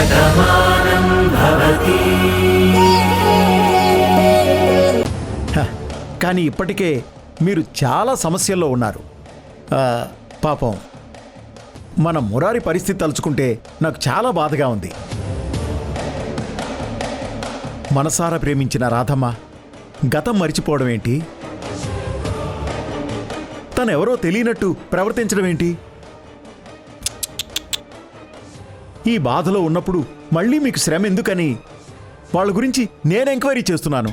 శతమానం భవతి. కానీ ఇప్పటికే మీరు చాలా సమస్యల్లో ఉన్నారు. పాపం మన మురారి పరిస్థితి తలుచుకుంటే నాకు చాలా బాధగా ఉంది. మనసారా ప్రేమించిన రాధమ్మ గతం మరిచిపోవడం ఏంటి? తనెవరో తెలియనట్టు ప్రవర్తించడం ఏంటి? ఈ బాధలో ఉన్నప్పుడు మళ్ళీ మీకు శ్రమ ఎందుకని వాళ్ళ గురించి నేను ఎంక్వైరీ చేస్తున్నాను.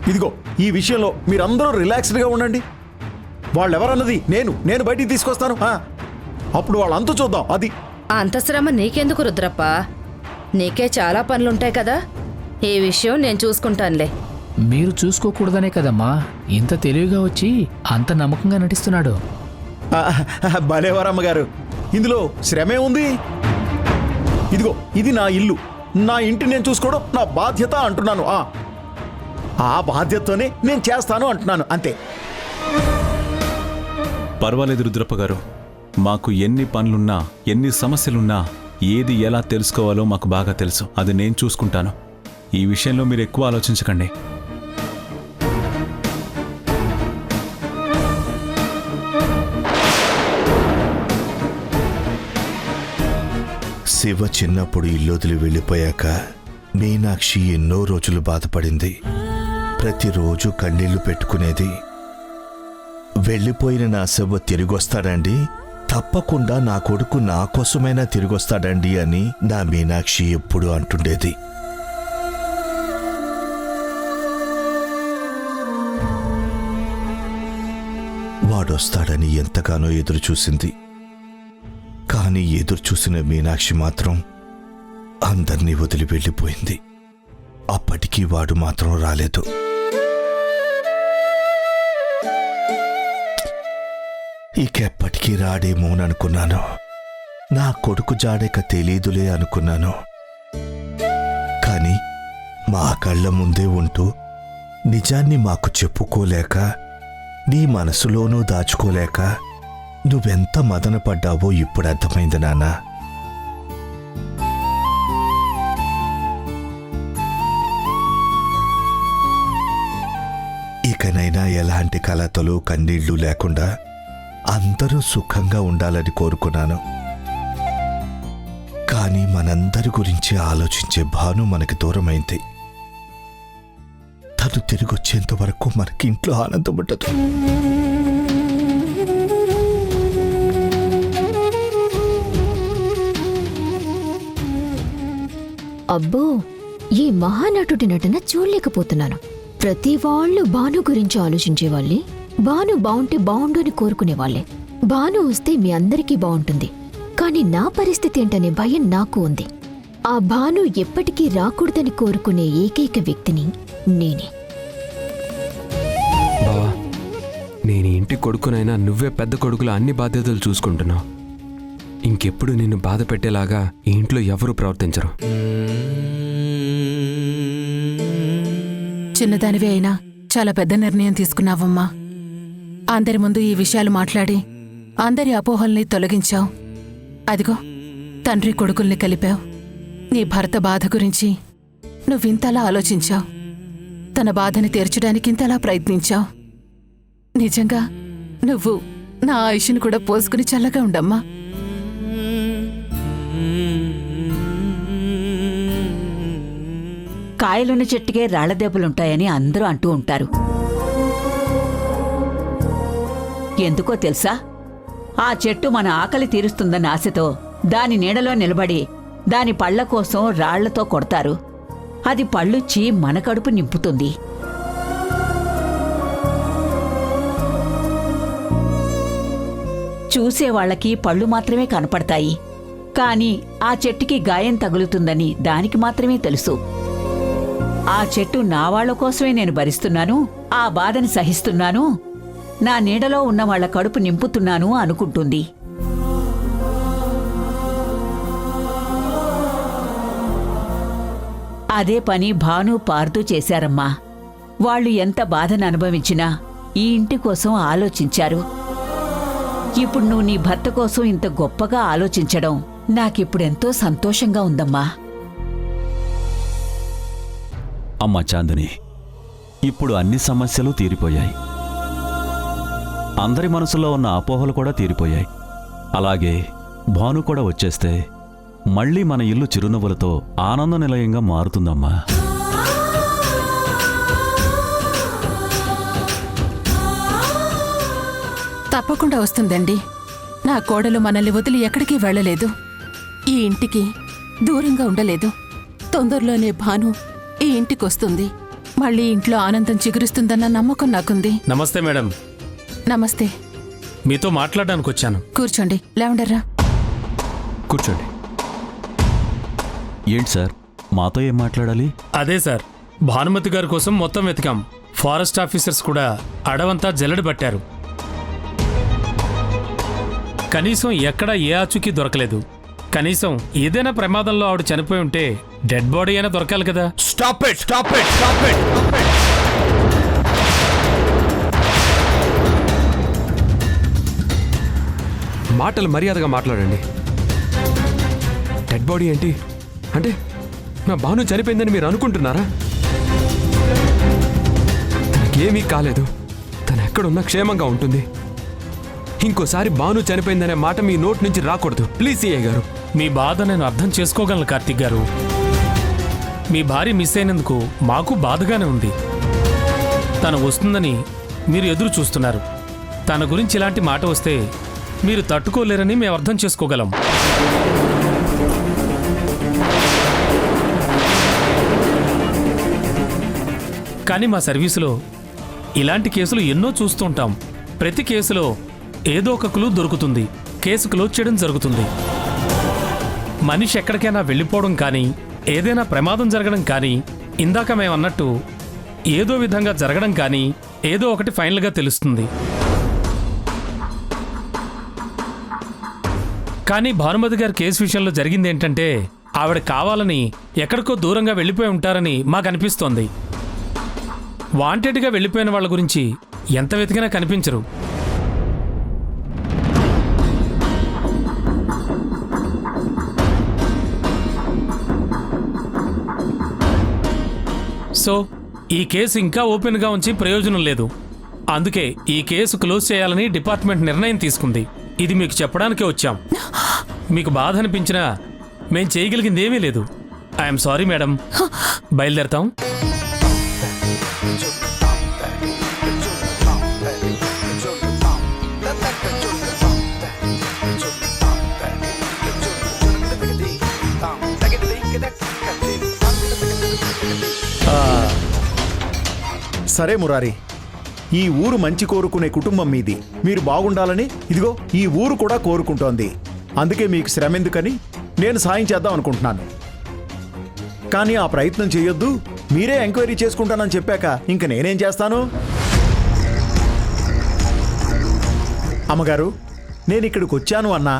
ఇదిగో ఈ విషయంలో మీరందరూ రిలాక్స్డ్గా ఉండండి. వాళ్ళెవరన్నది నేను బయటికి తీసుకొస్తాను. అప్పుడు వాళ్ళంతా చూద్దాం. అది అంత శ్రమ నీకెందుకు రుద్రప్ప? నీకే చాలా పనులుంటాయి కదా. ఈ విషయం నేను చూసుకుంటానులే. మీరు చూసుకోకూడదనే కదమ్మా ఇంత తెలివిగా వచ్చి అంత నమ్మకంగా నటిస్తున్నాడు. భలేవారమ్మగారు, ఇందులో శ్రమే ఉంది. ఇదిగో ఇది నా ఇల్లు, నా ఇంటిని నేను చూసుకోవడం నా బాధ్యత అంటున్నాను. ఆ బాధ్యతతోనే నేను చేస్తాను అంటున్నాను, అంతే. పర్వాలేదు రుద్రప్ప గారు, మాకు ఎన్ని పనులున్నా ఎన్ని సమస్యలున్నా ఏది ఎలా తెలుసుకోవాలో మాకు బాగా తెలుసు. అది నేను చూసుకుంటాను. ఈ విషయంలో మీరు ఎక్కువ ఆలోచించకండి. శివ చిన్నప్పుడు ఇల్లొదిలి వెళ్ళిపోయాక మీనాక్షి ఎన్నో రోజులు బాధపడింది. ప్రతిరోజు కన్నీళ్లు పెట్టుకునేది. వెళ్ళిపోయిన నా శివ తిరిగొస్తాడండి, తప్పకుండా నా కొడుకు నా కోసమైనా తిరిగొస్తాడండి అని నా మీనాక్షి ఎప్పుడు అంటుండేది. వాడొస్తాడని ఎంతగానో ఎదురుచూసింది. కానీ ఎదురుచూసిన మీనాక్షి మాత్రం అందర్నీ వదిలి వెళ్ళిపోయింది. అప్పటికీ వాడు మాత్రం రాలేదు. ఇకెప్పటికీ రాడేమోననుకున్నాను. నా కొడుకు జాడేక తెలీదులే అనుకున్నాను. కాని మా కళ్ళ ముందే ఉంటూ నిజాన్ని మాకు చెప్పుకోలేక, నీ మనసులోనూ దాచుకోలేక నువ్వెంత మదనపడ్డావో ఇప్పుడు అర్థమైంది నాన్నా. ఇకనైనా ఎలాంటి కలతలు కన్నీళ్లు లేకుండా అందరూ సుఖంగా ఉండాలని కోరుకున్నాను. కానీ మనందరి గురించి ఆలోచించే భాను మనకి దూరమైంది. తను తిరిగొచ్చేంత వరకు మనకి ఇంట్లో ఆనందం ఉండదు. అబ్బో, ఈ మహానటుడి నటన చూడలేకపోతున్నాను. ప్రతి వాళ్ళు భాను గురించి ఆలోచించేవాళ్ళే. భాను బావుంటే బావుండు అని కోరుకునేవాళ్లే. భాను వస్తే మీ అందరికీ బావుంటుంది. కాని నా పరిస్థితి ఏంటనే భయం నాకు ఉంది. ఆ భాను ఎప్పటికీ రాకూడదని కోరుకునే ఏకైక వ్యక్తిని నేనే. బావా, నేను ఇంటి కొడుకునైనా నువ్వే పెద్ద కొడుకుల అన్ని బాధ్యతలు చూసుకుంటున్నావు. ఇంకెప్పుడు నిన్ను బాధ పెట్టేలాగా ఈ ఇంట్లో ఎవరూ ప్రవర్తించరు. చిన్నదానివి అయినా చాలా పెద్ద నిర్ణయం తీసుకున్నావమ్మా. అందరి ముందు ఈ విషయాలు మాట్లాడి అందరి అపోహల్ని తొలగించావు. అదిగో తండ్రి కొడుకుల్ని కలిపావు. నీ భర్త బాధ గురించి నువ్వింతలా ఆలోచించావు. తన బాధని తీర్చడానికి ఇంతలా ప్రయత్నించావు. నిజంగా నువ్వు నా ఆయుష్ని కూడా పోసుకుని చల్లగా ఉండమ్మా. కాయలున్న చెట్టుకే రాళ్లదెబ్బలుంటాయని అందరూ అంటూ ఉంటారు. ఎందుకో తెలుసా? ఆ చెట్టు మన ఆకలి తీరుస్తుందన్న ఆశతో దాని నీడలో నిలబడి దాని పళ్ల కోసం రాళ్లతో కొడతారు. అది పళ్ళుచ్చి మన కడుపు నింపుతుంది. చూసేవాళ్లకి పళ్ళు మాత్రమే కనపడతాయి. కాని ఆ చెట్టుకి గాయం తగులుతుందని దానికి మాత్రమే తెలుసు. ఆ చెట్టు నా వాళ్ల కోసమే నేను భరిస్తున్నాను, ఆ బాధని సహిస్తున్నాను, నా నీడలో ఉన్న వాళ్ల కడుపు నింపుతున్నాను అనుకుంటుంది. అదే పని భాను పార్దు చేశారమ్మా. వాళ్ళు ఎంత బాధను అనుభవించినా ఈ ఇంటి కోసం ఆలోచించారు. ఇప్పుడు నువ్వు నీ భర్త కోసం ఇంత గొప్పగా ఆలోచించడం నాకిప్పుడెంతో సంతోషంగా ఉందమ్మా. అమ్మా చాందిని, ఇప్పుడు అన్ని సమస్యలు తీరిపోయాయి. అందరి మనసులో ఉన్న అపోహలు కూడా తీరిపోయాయి. అలాగే భాను కూడా వచ్చేస్తే మళ్ళీ మన ఇల్లు చిరునవ్వులతో ఆనంద నిలయంగా మారుతుందమ్మా. తప్పకుండా వస్తుందండి. నా కోడలు మనల్ని వదిలి ఎక్కడికి వెళ్ళలేదు, ఈ ఇంటికి దూరంగా ఉండలేదు. తొందరలోనే భాను ఈ ఇంటికొస్తుంది. మళ్ళీ ఇంట్లో ఆనందం చిగురిస్తుందన్న నమ్మకం నాకుంది. నమస్తే మేడం. నమస్తే. మీతో మాట్లాడడానికి వచ్చాను. కూర్చోండి. లేవండర్రా. కూర్చోండి. ఏంటి సార్, మాతో ఏం మాట్లాడాలి? అదే సార్, భానుమతి గారి కోసం మొత్తం వెతికాం. ఫారెస్ట్ ఆఫీసర్స్ కూడా అడవంతా జల్లెడ పట్టారు. కనీసం ఎక్కడా ఏ ఆచూకీ దొరకలేదు. కనీసం ఏదైనా ప్రమాదంలో ఆవిడ చనిపోయి ఉంటే డెడ్ బాడీ అయినా దొరకాలి కదా. Stop it, stop it, stop it. మాటలు మర్యాదగా మాట్లాడండి. డెడ్ బాడీ ఏంటి అంటే నా భాను చనిపోయిందని మీరు అనుకుంటున్నారా? తనకేమీ కాలేదు. తను ఎక్కడున్నా క్షేమంగా ఉంటుంది. ఇంకోసారి భాను చనిపోయిందనే మాట మీ నోట్ నుంచి రాకూడదు ప్లీజ్ సిఐ గారు. మీ బాధ నేను అర్థం చేసుకోగలను కార్తిక్ గారు. మీ భార్య మిస్ అయినందుకు మాకు బాధగానే ఉంది. తను వస్తుందని మీరు ఎదురు చూస్తున్నారు. తన గురించి ఇలాంటి మాట వస్తే మీరు తట్టుకోలేరని మేము అర్థం చేసుకోగలం. కానీ మా సర్వీసులో ఇలాంటి కేసులు ఎన్నో చూస్తుంటాం. ప్రతి కేసులో ఏదో ఒక క్లూ దొరుకుతుంది. కేసు క్లోజ్ చేయడం జరుగుతుంది. మనిషి ఎక్కడికైనా వెళ్ళిపోవడం కానీ, ఏదైనా ప్రమాదం జరగడం కానీ, ఇందాక మేమన్నట్టు ఏదో విధంగా జరగడం కానీ, ఏదో ఒకటి ఫైనల్గా తెలుస్తుంది. కానీ భానుమతి గారి కేసు విషయంలో జరిగింది ఏంటంటే, ఆవిడ కావాలని ఎక్కడికో దూరంగా వెళ్ళిపోయి ఉంటారని మాకు అనిపిస్తోంది. వాంటెడ్గా వెళ్ళిపోయిన వాళ్ళ గురించి ఎంత వెతికినా కనిపించరు. సో ఈ కేసు ఇంకా ఓపెన్గా ఉంచి ప్రయోజనం లేదు. అందుకే ఈ కేసు క్లోజ్ చేయాలని డిపార్ట్మెంట్ నిర్ణయం తీసుకుంది. ఇది మీకు చెప్పడానికే వచ్చాం. మీకు బాధ అనిపించినా మేం చేయగలిగింది ఏమీ లేదు. I'm sorry madam. బయలుదేరతాం. సరే మురారి, ఈ ఊరు మంచి కోరుకునే కుటుంబం మీది. మీరు బాగుండాలని ఇదిగో ఈ ఊరు కూడా కోరుకుంటోంది. అందుకే మీకు శ్రమ ఎందుకని నేను సాయం చేద్దాం అనుకుంటున్నాను. కానీ ఆ ప్రయత్నం చేయొద్దు. మీరే ఎంక్వైరీ చేసుకుంటానని చెప్పాక ఇంక నేనేం చేస్తాను? అమ్మగారు, నేను ఇక్కడికి వచ్చాను అన్నా,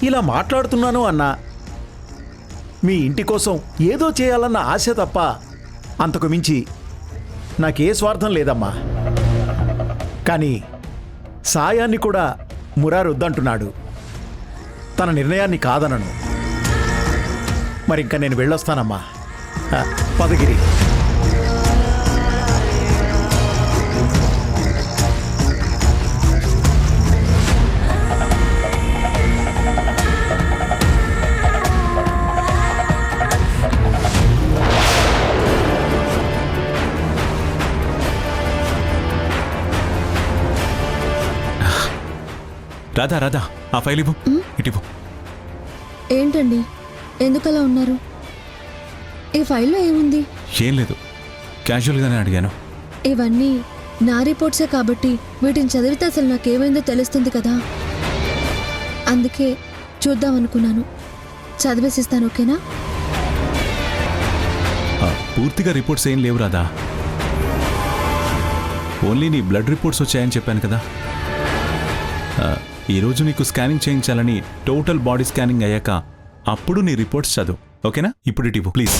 ఇలా మాట్లాడుతున్నాను అన్నా, మీ ఇంటి కోసం ఏదో చేయాలన్న ఆశ తప్ప అంతకు మించి నాకే స్వార్థం లేదమ్మా. కానీ సాయాన్ని కూడా మురారి వద్దంటున్నాడు. తన నిర్ణయాన్ని కాదనను. మరి ఇంకా నేను వెళ్ళొస్తానమ్మా. పదగిరి. రాధా రాధా, ఆ ఫైల్ ఇవ్వు. ఇటివ్వు. ఏంటండి, ఎందుకలా ఉన్నారు? ఈ ఫైల్లో ఏముంది? ఏం లేదు, క్యాజువల్గానే అడిగాను. ఇవన్నీ నా రిపోర్ట్సే కాబట్టి వీటిని చదివితే అసలు నాకేమైందో తెలుస్తుంది కదా. అందుకే చూద్దామనుకున్నాను. చదివేసిస్తాను, ఓకేనా? పూర్తిగా రిపోర్ట్స్ ఏం లేవు రాధా. ఓన్లీ నీ బ్లడ్ రిపోర్ట్స్ వచ్చాయని చెప్పాను కదా. ఈరోజు నీకు స్కానింగ్ చేయించాలని టోటల్ బాడీ స్కానింగ్ అయ్యాక అప్పుడు నీ రిపోర్ట్స్ చదువు, ఓకేనా? ఇప్పుడు ఇటివ్వు ప్లీజ్.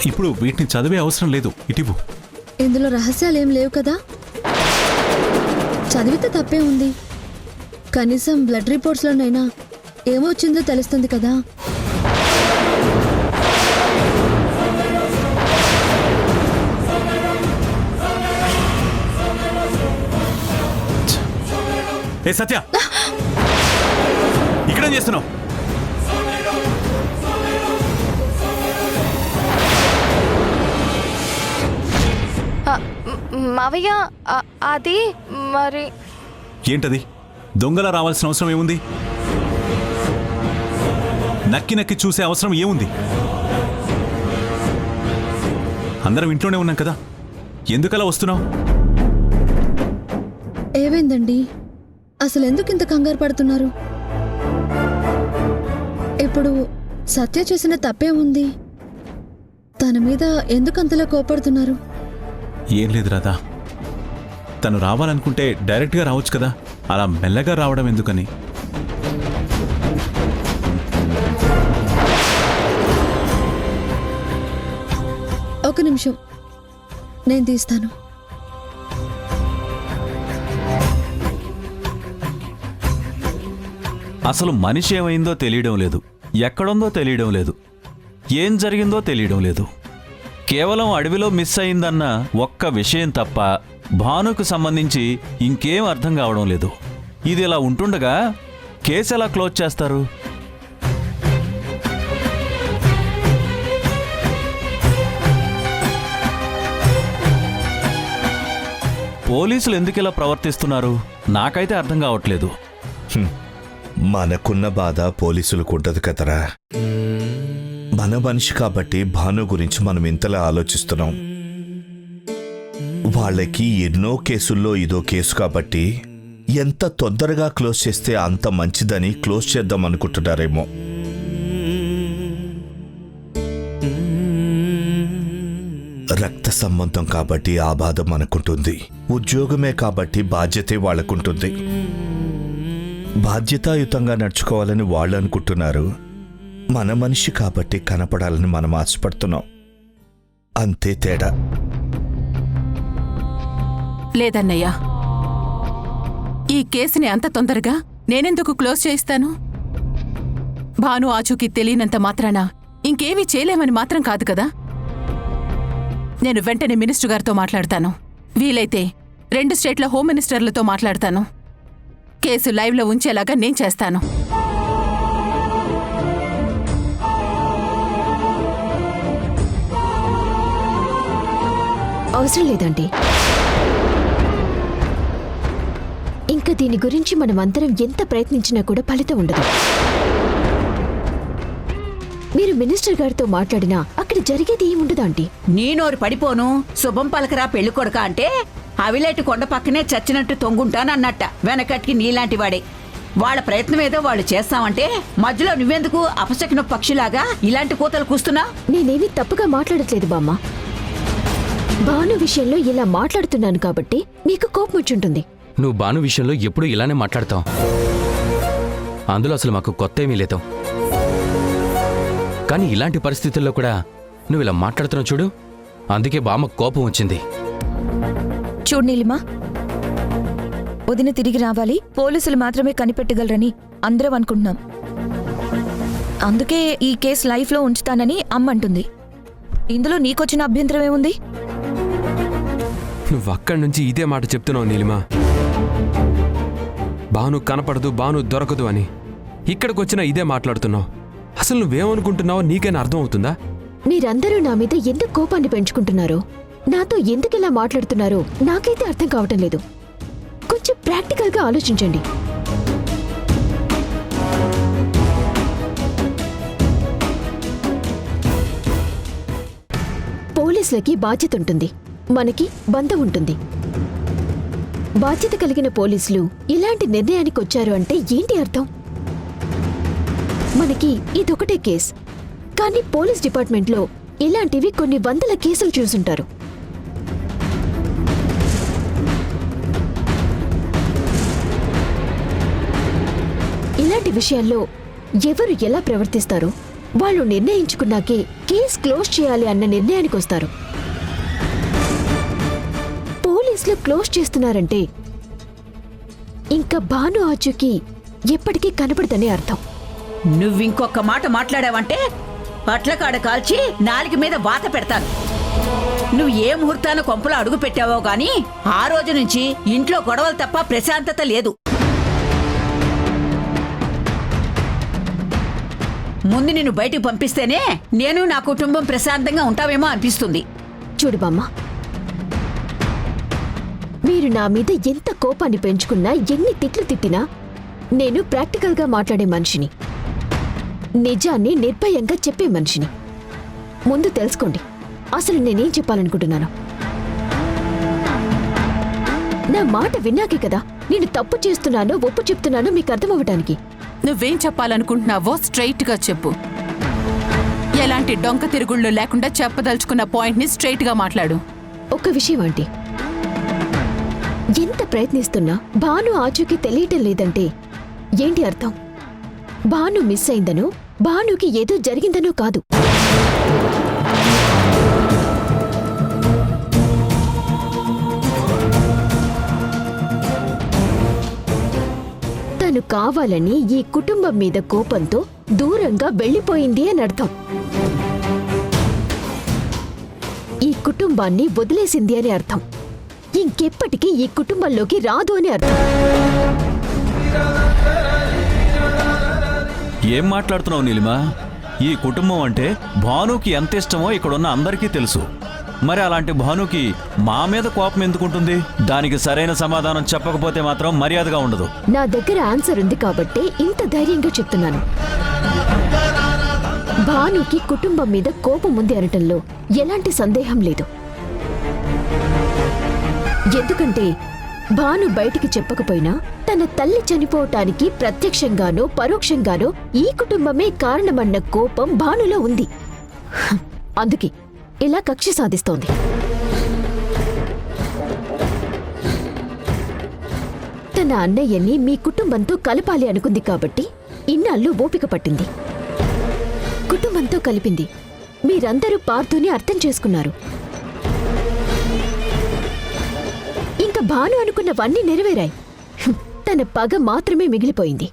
ఇప్పుడు వీటిని చదివే అవసరం లేదు, ఇటివ్వు. ఇందులో రహస్యాలేం లేవు కదా. చదివితే తప్పే ఉంది. కనీసం బ్లడ్ రిపోర్ట్స్లోనైనా ఏమొచ్చిందో తెలుస్తుంది కదా. ఏ సత్య, ఇక్కడేం చేస్తున్నావు? మావయ్య అది మరి ఏంటది? దొంగలా రావాల్సిన అవసరం ఏముంది? నక్కి నక్కి చూసే అవసరం ఏముంది? అందరం ఇంట్లోనే ఉన్నాం కదా, ఎందుకలా వస్తున్నావు? ఏమైందండి? అసలు ఎందుకు ఇంత కంగారు పడుతున్నారు? ఇప్పుడు సత్య చేసిన తప్పే ఉంది. తన మీద ఎందుకు అంతలా కోపడుతున్నారు? ఏం లేదు రాధా, తను రావాలనుకుంటే డైరెక్ట్గా రావచ్చు కదా, అలా మెల్లగా రావడం ఎందుకని. ఒక నిమిషం, నేను తీస్తాను. అసలు మనిషి ఏమైందో తెలియడం లేదు, ఎక్కడుందో తెలియడం లేదు, ఏం జరిగిందో తెలియడం లేదు. కేవలం అడవిలో మిస్ అయిందన్న ఒక్క విషయం తప్ప భానుకు సంబంధించి ఇంకేం అర్థం కావడం లేదు. ఇది ఇలా ఉంటుండగా కేసు ఎలా క్లోజ్ చేస్తారు? పోలీసులు ఎందుకు ఇలా ప్రవర్తిస్తున్నారు నాకైతే అర్థం కావట్లేదు. మనకున్న బాధ పోలీసులకు ఉండదు కదరా. మన మనిషి కాబట్టి భాను గురించి మనం ఇంతలా ఆలోచిస్తున్నాం. వాళ్ళకి ఎన్నో కేసుల్లో ఇదో కేసు కాబట్టి ఎంత తొందరగా క్లోజ్ చేస్తే అంత మంచిదని క్లోజ్ చేద్దాం అనుకుంటున్నారేమో. రక్త సంబంధం కాబట్టి ఆ బాధ మనకుంటుంది. ఉద్యోగమే కాబట్టి బాధ్యతే వాళ్ళకుంటుంది. బాధ్యతాయుతంగా నడుచుకోవాలని వాళ్ళు అనుకుంటున్నారు. మన మనిషి కాబట్టి కనపడాలని మనం ఆశపడుతున్నాం. అంతే తేడా. లేదన్నయ్యా, ఈ కేసుని అంత తొందరగా నేనెందుకు క్లోజ్ చేయిస్తాను? భాను ఆచూకీ తెలియనంత మాత్రాన ఇంకేమీ చేయలేమని మాత్రం కాదు కదా. నేను వెంటనే మినిస్టర్ గారితో మాట్లాడతాను. వీలైతే 2 స్టేట్ల హోమ్ మినిస్టర్లతో మాట్లాడతాను. కేసు లైవ్లో ఉంచేలాగా నేను చేస్తాను. అవసరం లేదండి. ఇంకా దీని గురించి మనం అందరం ఎంత ప్రయత్నించినా కూడా ఫలితం ఉండదు. మీరు మినిస్టర్ గారితో మాట్లాడినా అక్కడ జరిగేది ఏముండదు ఆంటీ. నీ నోరు పడిపోను. శుభం పలకరా పెళ్లి కొడక అంటే అవిలేటి కొండ పక్కనే చచ్చినట్టు తొంగుంటానన్నట్ట. వెనకటికి నీలాంటి వాడే. వాళ్ళ ప్రయత్నం ఏదో వాళ్ళు చేస్తామంటే మధ్యలో నువ్వెందుకు అపశకున పక్షిలాగా ఇలాంటి కూతలు కూస్తున్నా? నేనేమీ తప్పుగా మాట్లాడట్లేదు బామ్మ. భాను విషయంలో ఇలా మాట్లాడుతున్నాను కాబట్టి నీకు కోపం వచ్చుంటుంది. నువ్వు భాను విషయంలో ఎప్పుడూ ఇలానే మాట్లాడతావు. అందులో అసలు మాకు కొత్త ఏమీ లేదు. కానీ ఇలాంటి పరిస్థితుల్లో కూడా నువ్వు ఇలా మాట్లాడుతున్నావు చూడు, అందుకే బామ్మ కోపం వచ్చింది. చూడు నీలిమా, వదిన తిరిగి రావాలి, పోలీసులు మాత్రమే కనిపెట్టగలరని అందరం అనుకుంటున్నాం. అందుకే ఈ కేసు లైఫ్లో ఉంచుతానని అమ్మంటుంది. ఇందులో నీకొచ్చిన అభ్యంతరం ఏముంది? నువ్వు అక్కడి నుంచి ఇదే మాట చెప్తున్నావు నీలిమా. భాను కనపడదు, భాను దొరకదు అని. ఇక్కడికొచ్చినా ఇదే మాట్లాడుతున్నావు. అసలు నువ్వేమనుకుంటున్నావో నీకైనా అర్థం అవుతుందా? మీరందరూ నా మీద ఎందుకు కోపాన్ని పెంచుకుంటున్నారో, నాతో ఎందుకు ఇలా మాట్లాడుతున్నారో నాకైతే అర్థం కావటం లేదు. కొంచెం ప్రాక్టికల్గా ఆలోచించండి. పోలీసులకి బాధ్యత ఉంటుంది, మనకి బంధం ఉంటుంది. బాధ్యత కలిగిన పోలీసులు ఇలాంటి నిర్ణయానికి వచ్చారు అంటే ఏంటి అర్థం? మనకి ఇదొకటే కేస్, కానీ పోలీస్ డిపార్ట్మెంట్లో ఇలాంటివి కొన్ని వందల కేసులు చూసుంటారు. ఇలాంటి విషయాల్లో ఎవరు ఎలా ప్రవర్తిస్తారో వాళ్ళు నిర్ణయించుకున్నాకే కేసు క్లోజ్ చేయాలి అన్న నిర్ణయానికి వస్తారు. పోలీసులు క్లోజ్ చేస్తున్నారంటే ఇంకా భాను ఆచూకి ఎప్పటికీ కనపడదని అర్థం. నువ్వింకొక మాట మాట్లాడావంటే పట్లకాడ కాల్చి నాలుగు మీద వాత పెడతాను. నువ్వు ఏ ముహూర్తాన కొంపలో అడుగు పెట్టావో గాని ఆ రోజు నుంచి ఇంట్లో గొడవలు తప్ప ప్రశాంతత లేదు. ముందు నిన్ను బయటికి పంపిస్తేనే నేను నా కుటుంబం ప్రశాంతంగా ఉంటావేమో అనిపిస్తుంది. చూడు బామ్మ, మీరు నా మీద ఎంత కోపాన్ని పెంచుకున్నా, ఎన్ని తిట్లు తిట్టినా నేను ప్రాక్టికల్గా మాట్లాడే మనిషిని, నిజాన్ని నిర్భయంగా చెప్పే మనిషిని. ముందు తెలుసుకోండి అసలు నేనేం చెప్పాలనుకుంటున్నాను. నా మాట విన్నాకే కదా నేను తప్పు చేస్తున్నానో ఒప్పు చెప్తున్నానో మీకు అర్థమవ్వటానికి. నువ్వేం చెప్పాలనుకుంటున్నావో స్ట్రైట్ గా చెప్పు. ఎలాంటి డొంక తిరుగుళ్ళు లేకుండా చెప్పదలుచుకున్న పాయింట్ ని స్ట్రైట్ గా మాట్లాడు. ఒక్క విషయం ఆంటీ, ఎంత ప్రయత్నిస్తున్నా భాను ఆచూకీ తెలియటం లేదంటే ఏంటి అర్థం? భాను మిస్ అయిందనో, భానుకి ఏదో జరిగిందనో కాదు. తను కావాలని ఈ కుటుంబం మీద కోపంతో దూరంగా వెళ్ళిపోయింది అని అర్థం. ఈ కుటుంబాన్ని వదిలేసింది అని అర్థం. ఇంకెప్పటికీ ఈ కుటుంబంలోకి రాదు అని అర్థం. ఏం మాట్లాడుతున్నావు నీలిమా? ఈ కుటుంబం అంటే భానుకి ఎంత ఇష్టమో ఇక్కడున్న అందరికీ తెలుసు. మరి అలాంటి భానుకి మా మీద కోపం ఎందుకుంటుంది? దానికి సరైన సమాధానం చెప్పకపోతే మాత్రం మర్యాదగా ఉండదు. నా దగ్గర ఆన్సర్ ఉంది కాబట్టి ఇంత ధైర్యంగా చెప్తున్నాను. భానుకి కుటుంబం మీద కోపం ఉంది అనటంలో ఎలాంటి సందేహం లేదు. ఎందుకంటే భాను బయటికి చెప్పకపోయినా తన తల్లి చనిపోవటానికి ప్రత్యక్షంగానో పరోక్షంగానో ఈ కుటుంబమే కారణమన్న కోపం భానులో ఉంది. అందుకే ఇలా కక్ష సాధిస్తోంది. తన అన్నయ్యని మీ కుటుంబంతో కలపాలి అనుకుంది కాబట్టి ఇన్నాళ్ళు ఓపిక పట్టింది. కుటుంబంతో కలిపింది. మీరందరూ పార్థుని అర్థం చేసుకున్నారు. ఇంకా భాను అనుకున్నవన్నీ నెరవేరాయి. తన పగ మాత్రమే మిగిలిపోయింది.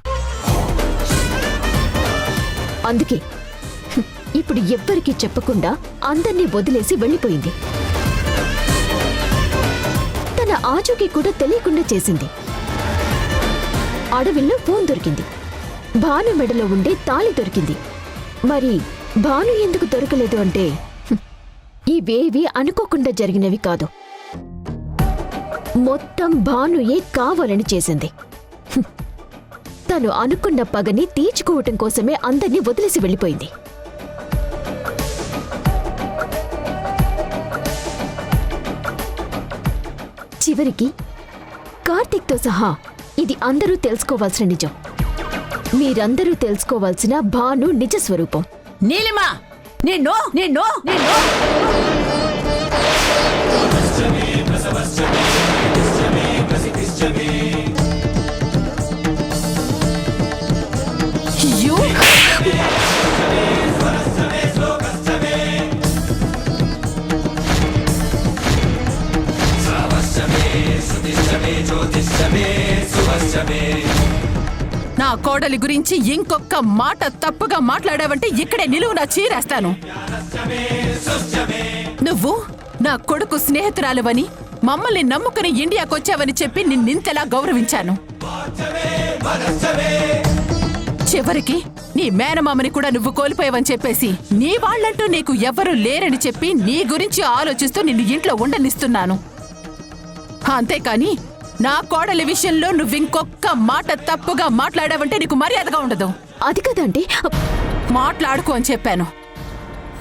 అందుకే ఇప్పుడు ఎవ్వరికీ చెప్పకుండా అందర్నీ వదిలేసి వెళ్ళిపోయింది. తన ఆచూకీ కూడా తెలియకుండా చేసింది. అడవిలో ఫోన్ దొరికింది. భాను మెడలో ఉండే తాళి దొరికింది. మరి భాను ఎందుకు దొరకలేదు అంటే ఇవేవి అనుకోకుండా జరిగినవి కాదు. మొత్తం భానుయే కావాలని చేసింది. తను అనుకున్న పగని తీర్చుకోవటం కోసమే అందర్నీ వదిలేసి వెళ్ళిపోయింది. చివరికి కార్తీక్తో సహా ఇది అందరూ తెలుసుకోవాల్సిన నిజం. మీరందరూ తెలుసుకోవాల్సిన భాను నిజ స్వరూపం. నీలిమా, నిన్ను నిన్ను నిన్ను నా కోడలి గురించి ఇంకొక మాట తప్పుగా మాట్లాడావంటే ఇక్కడే నిలువునా చీరేస్తాను. నువ్వు నా కొడుకు స్నేహితురాలువని, మమ్మల్ని నమ్ముకుని ఇండియాకొచ్చావని చెప్పి నిన్నింతలా గౌరవించాను. చివరికి నీ మేనమామని కూడా నువ్వు కోల్పోయావని చెప్పేసి నీ వాళ్ళంటూ నీకు ఎవరూ లేరని చెప్పి నీ గురించి ఆలోచిస్తూ నిన్ను ఇంట్లో ఉండనిస్తున్నాను. అంతేకాని నా కోడలి విషయంలో నువ్వింకొక్క మాట తప్పుగా మాట్లాడావంటే నీకు మర్యాదగా ఉండదు. అది కదండి, మాట్లాడుకో అని చెప్పాను.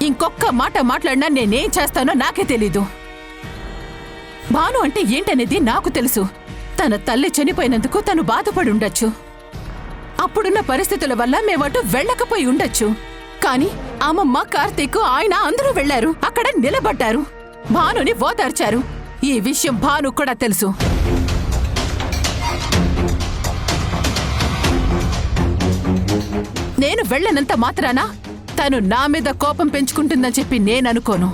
ఇంకొక్క మాట మాట్లాడినా నేనేం చేస్తానో నాకే తెలీదు. భాను అంటే ఏంటనేది నాకు తెలుసు. తన తల్లి చనిపోయినందుకు తను బాధపడి ఉండొచ్చు. అప్పుడున్న పరిస్థితుల వల్ల మేమటు వెళ్ళకపోయి ఉండొచ్చు. కాని అమ్మమ్మ, కార్తీక్, ఆయన అందరూ వెళ్లారు. అక్కడ నిలబడ్డారు. భానుని ఓదార్చారు. ఈ విషయం భాను కూడా తెలుసు. నేను వెళ్ళనంత మాత్రాన తను నా మీద కోపం పెంచుకుంటుందని చెప్పి నేననుకోను.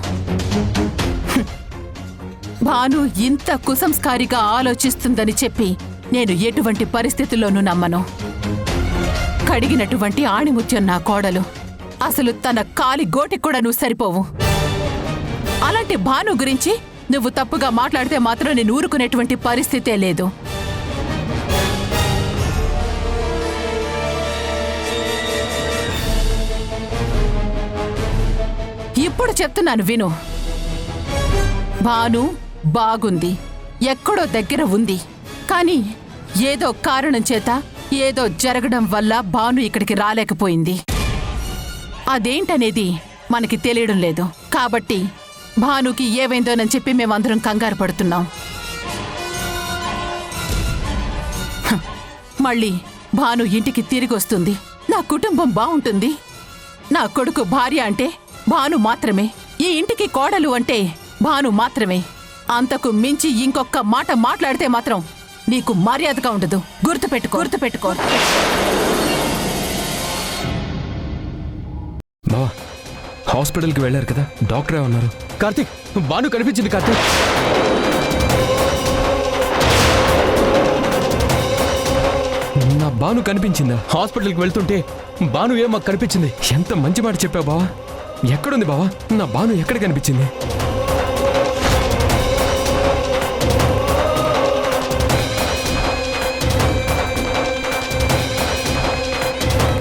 భాను ఇంత కుసంస్కారిగా ఆలోచిస్తుందని చెప్పి నేను ఎటువంటి పరిస్థితుల్లోనూ నమ్మను. కడిగినటువంటి ఆణిముత్యం నా కోడలు. అసలు తన కాలి గోటికి కూడా నువ్వు సరిపోవు. అలాంటి భాను గురించి నువ్వు తప్పుగా మాట్లాడితే మాత్రం నేను ఊరుకునేటువంటి పరిస్థితే లేదు. ఇప్పుడు చెప్తున్నాను విను. భాను బాగుంది, ఎక్కడో దగ్గర ఉంది. కానీ ఏదో కారణం చేత ఏదో జరగడం వల్ల భాను ఇక్కడికి రాలేకపోయింది. అదేంటనేది మనకి తెలియడం లేదు. కాబట్టి భానుకి ఏవైందోనని చెప్పి మేమందరం కంగారు పడుతున్నాం. మళ్ళీ భాను ఇంటికి తిరిగి వస్తుంది, నా కుటుంబం బాగుంటుంది. నా కొడుకు భార్య అంటే భాను మాత్రమే, ఈ ఇంటికి కోడలు అంటే భాను మాత్రమే. అంతకు మించి ఇంకొక మాట మాట్లాడితే మాత్రం నీకు మర్యాదగా ఉండదు. గుర్తుపెట్టుకో. బావా, హాస్పిటల్కి వెళ్ళారు కదా, డాక్టర్ ఏమన్నారు? కార్తీక్, బాను కనిపించింది. కార్తీక్, నా బాను కనిపించిందా? హాస్పిటల్కి వెళ్తుంటే బాను మాకు కనిపించింది. ఎంత మంచి మాట చెప్పావు బావా. ఎక్కడుంది బావా? నా బాను ఎక్కడ కనిపించింది?